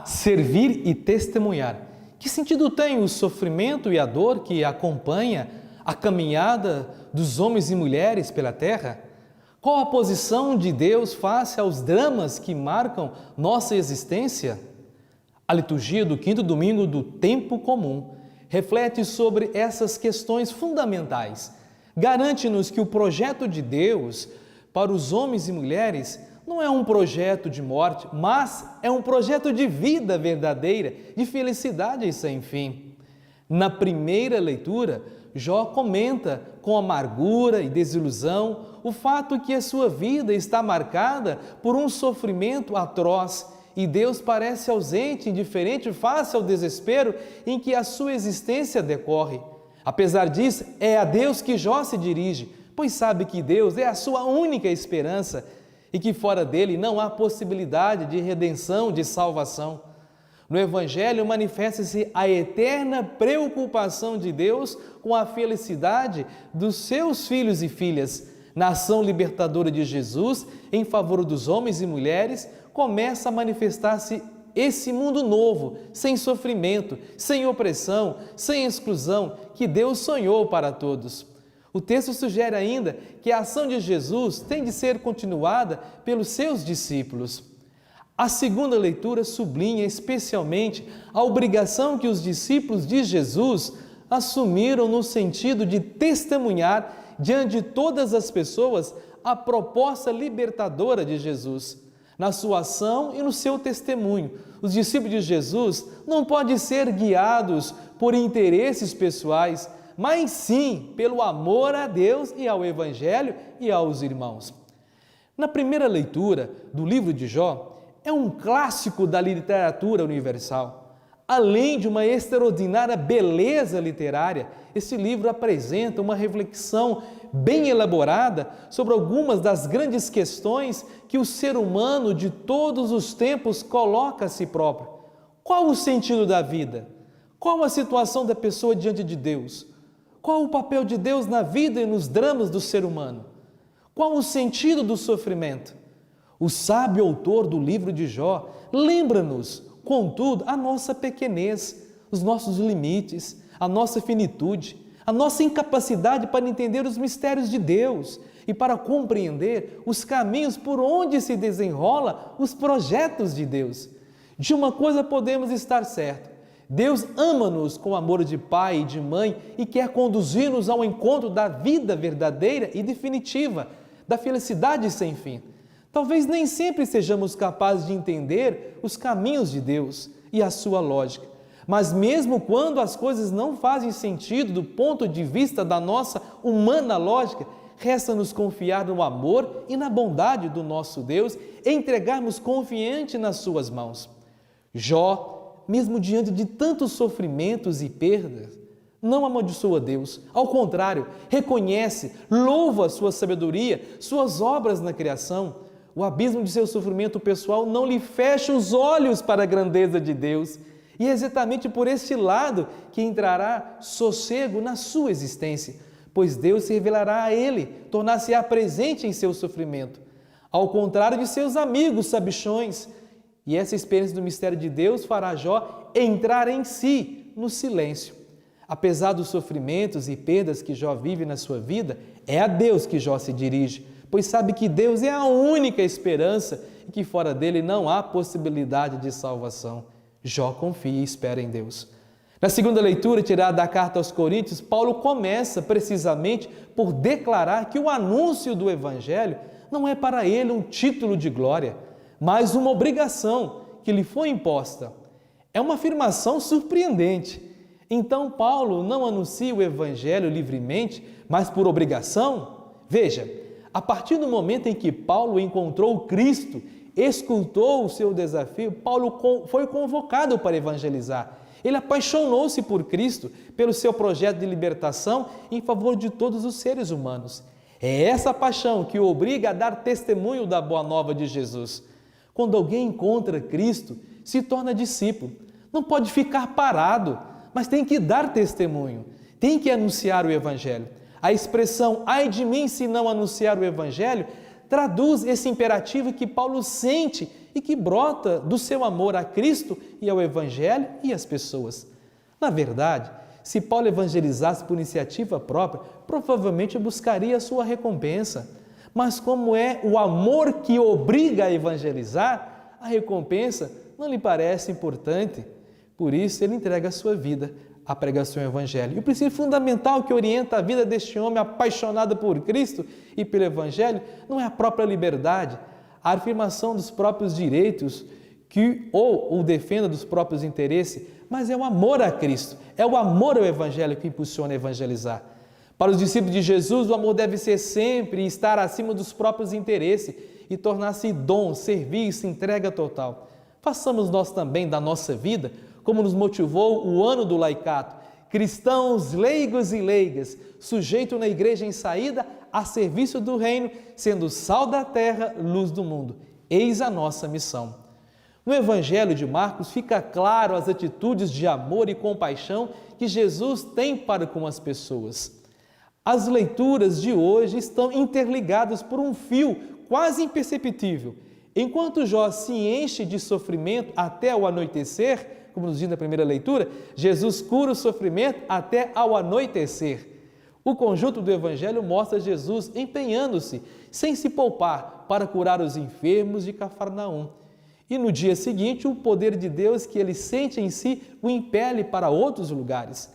servir e testemunhar. Que sentido tem o sofrimento e a dor que acompanha a caminhada dos homens e mulheres pela terra? Qual a posição de Deus face aos dramas que marcam nossa existência? A liturgia do quinto domingo do tempo comum reflete sobre essas questões fundamentais. Garante-nos que o projeto de Deus para os homens e mulheres não é um projeto de morte, mas é um projeto de vida verdadeira, de felicidade sem fim. Na primeira leitura, Jó comenta com amargura e desilusão o fato que a sua vida está marcada por um sofrimento atroz e Deus parece ausente, indiferente face ao desespero em que a sua existência decorre. Apesar disso, é a Deus que Jó se dirige, pois sabe que Deus é a sua única esperança e que fora dele não há possibilidade de redenção, de salvação. No Evangelho manifesta-se a eterna preocupação de Deus com a felicidade dos seus filhos e filhas. Na ação libertadora de Jesus em favor dos homens e mulheres, começa a manifestar-se esse mundo novo, sem sofrimento, sem opressão, sem exclusão, que Deus sonhou para todos. O texto sugere ainda que a ação de Jesus tem de ser continuada pelos seus discípulos. A segunda leitura sublinha especialmente a obrigação que os discípulos de Jesus assumiram no sentido de testemunhar diante de todas as pessoas a proposta libertadora de Jesus. Na sua ação e no seu testemunho, os discípulos de Jesus não podem ser guiados por interesses pessoais, mas sim pelo amor a Deus e ao Evangelho e aos irmãos. Na primeira leitura do livro de Jó, é um clássico da literatura universal. Além de uma extraordinária beleza literária, esse livro apresenta uma reflexão bem elaborada sobre algumas das grandes questões que o ser humano de todos os tempos coloca a si próprio. Qual o sentido da vida? Qual a situação da pessoa diante de Deus? Qual o papel de Deus na vida e nos dramas do ser humano? Qual o sentido do sofrimento? O sábio autor do livro de Jó lembra-nos, contudo, a nossa pequenez, os nossos limites, a nossa finitude, a nossa incapacidade para entender os mistérios de Deus e para compreender os caminhos por onde se desenrola os projetos de Deus. De uma coisa podemos estar certos: Deus ama-nos com amor de pai e de mãe e quer conduzir-nos ao encontro da vida verdadeira e definitiva, da felicidade sem fim. Talvez nem sempre sejamos capazes de entender os caminhos de Deus e a sua lógica, mas mesmo quando as coisas não fazem sentido do ponto de vista da nossa humana lógica, resta-nos confiar no amor e na bondade do nosso Deus e entregarmos confiante nas suas mãos. Jó, mesmo diante de tantos sofrimentos e perdas, não amaldiçoa Deus, ao contrário, reconhece, louva a sua sabedoria, suas obras na criação. O abismo de seu sofrimento pessoal não lhe fecha os olhos para a grandeza de Deus. E é exatamente por este lado que entrará sossego na sua existência, pois Deus se revelará a ele, tornar-se-á presente em seu sofrimento, ao contrário de seus amigos sabichões. E essa experiência do mistério de Deus fará Jó entrar em si, no silêncio. Apesar dos sofrimentos e perdas que Jó vive na sua vida, é a Deus que Jó se dirige, pois sabe que Deus é a única esperança e que fora dele não há possibilidade de salvação. Jó confia e espera em Deus. Na segunda leitura, tirada da carta aos Coríntios, Paulo começa precisamente por declarar que o anúncio do Evangelho não é para ele um título de glória, mas uma obrigação que lhe foi imposta. É uma afirmação surpreendente. Então, Paulo não anuncia o Evangelho livremente, mas por obrigação? Veja, a partir do momento em que Paulo encontrou Cristo, escutou o seu desafio, Paulo foi convocado para evangelizar. Ele apaixonou-se por Cristo, pelo seu projeto de libertação em favor de todos os seres humanos. É essa paixão que o obriga a dar testemunho da boa nova de Jesus. Quando alguém encontra Cristo, se torna discípulo. Não pode ficar parado, mas tem que dar testemunho, tem que anunciar o Evangelho. A expressão "ai de mim se não anunciar o Evangelho" traduz esse imperativo que Paulo sente e que brota do seu amor a Cristo e ao Evangelho e às pessoas. Na verdade, se Paulo evangelizasse por iniciativa própria, provavelmente buscaria a sua recompensa. Mas como é o amor que obriga a evangelizar, a recompensa não lhe parece importante. Por isso, ele entrega a sua vida à pregação do Evangelho. E o princípio fundamental que orienta a vida deste homem apaixonado por Cristo e pelo Evangelho não é a própria liberdade, a afirmação dos próprios direitos ou o defenda dos próprios interesses, mas é o amor a Cristo, é o amor ao Evangelho que impulsiona a evangelizar. Para os discípulos de Jesus, o amor deve ser sempre e estar acima dos próprios interesses e tornar-se dom, serviço, entrega total. Façamos nós também da nossa vida, como nos motivou o ano do laicato, cristãos leigos e leigas, sujeitos na igreja em saída a serviço do reino, sendo sal da terra, luz do mundo. Eis a nossa missão. No Evangelho de Marcos fica claro as atitudes de amor e compaixão que Jesus tem para com as pessoas. As leituras de hoje estão interligadas por um fio quase imperceptível. Enquanto Jó se enche de sofrimento até o anoitecer, como nos diz na primeira leitura, Jesus cura o sofrimento até ao anoitecer. O conjunto do Evangelho mostra Jesus empenhando-se, sem se poupar, para curar os enfermos de Cafarnaum. E no dia seguinte, o poder de Deus que ele sente em si o impele para outros lugares.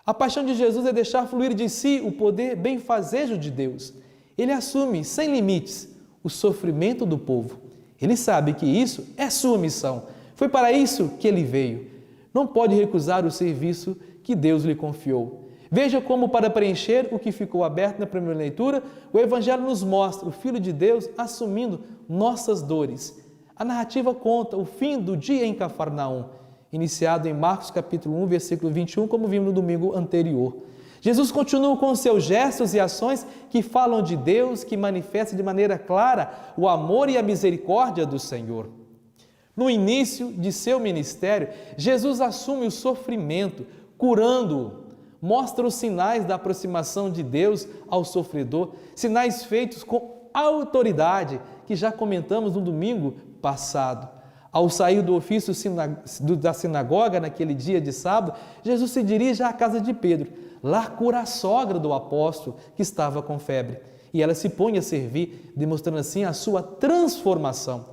A paixão de Jesus é deixar fluir de si o poder benfazejo de Deus. Ele assume, sem limites, o sofrimento do povo. Ele sabe que isso é sua missão. Foi para isso que ele veio. Não pode recusar o serviço que Deus lhe confiou. Veja como, para preencher o que ficou aberto na primeira leitura, o Evangelho nos mostra o Filho de Deus assumindo nossas dores. A narrativa conta o fim do dia em Cafarnaum, iniciado em Marcos capítulo 1, versículo 21, como vimos no domingo anterior. Jesus continua com seus gestos e ações que falam de Deus, que manifestam de maneira clara o amor e a misericórdia do Senhor. No início de seu ministério, Jesus assume o sofrimento, curando-o. Mostra os sinais da aproximação de Deus ao sofredor, sinais feitos com autoridade, que já comentamos no domingo passado. Ao sair do ofício da sinagoga, naquele dia de sábado, Jesus se dirige à casa de Pedro. Lá cura a sogra do apóstolo, que estava com febre. E ela se põe a servir, demonstrando assim a sua transformação.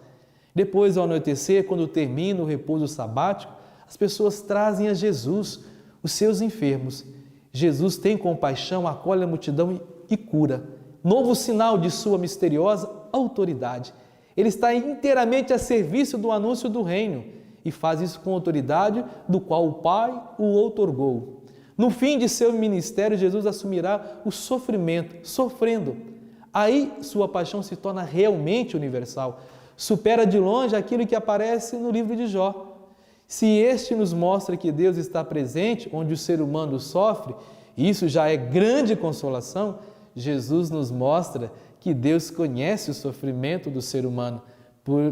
Depois, ao anoitecer, quando termina o repouso sabático, as pessoas trazem a Jesus os seus enfermos. Jesus tem compaixão, acolhe a multidão e cura. Novo sinal de sua misteriosa autoridade. Ele está inteiramente a serviço do anúncio do reino e faz isso com autoridade do qual o Pai o outorgou. No fim de seu ministério, Jesus assumirá o sofrimento, sofrendo. Aí sua paixão se torna realmente universal. Supera de longe aquilo que aparece no livro de Jó. Se este nos mostra que Deus está presente onde o ser humano sofre, e isso já é grande consolação, Jesus nos mostra que Deus conhece o sofrimento do ser humano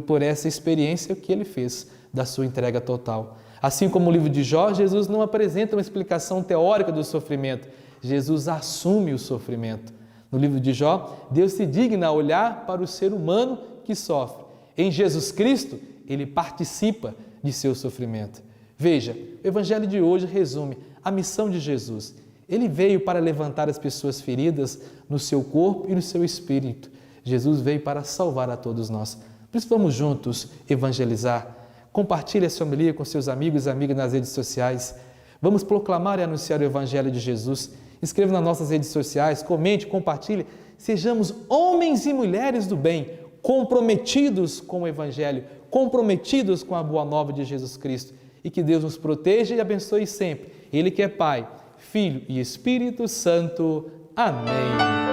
por essa experiência que ele fez da sua entrega total. Assim como o livro de Jó, Jesus não apresenta uma explicação teórica do sofrimento, Jesus assume o sofrimento. No livro de Jó, Deus se digna a olhar para o ser humano que sofre. Em Jesus Cristo, ele participa de seu sofrimento. Veja, o Evangelho de hoje resume a missão de Jesus. Ele veio para levantar as pessoas feridas no seu corpo e no seu espírito. Jesus veio para salvar a todos nós. Por isso vamos juntos evangelizar. Compartilhe essa homilia com seus amigos e amigas nas redes sociais. Vamos proclamar e anunciar o Evangelho de Jesus. Inscreva nas nossas redes sociais, comente, compartilhe. Sejamos homens e mulheres do bem, comprometidos com o Evangelho, comprometidos com a boa nova de Jesus Cristo. E que Deus nos proteja e abençoe sempre. Ele que é Pai, Filho e Espírito Santo. Amém.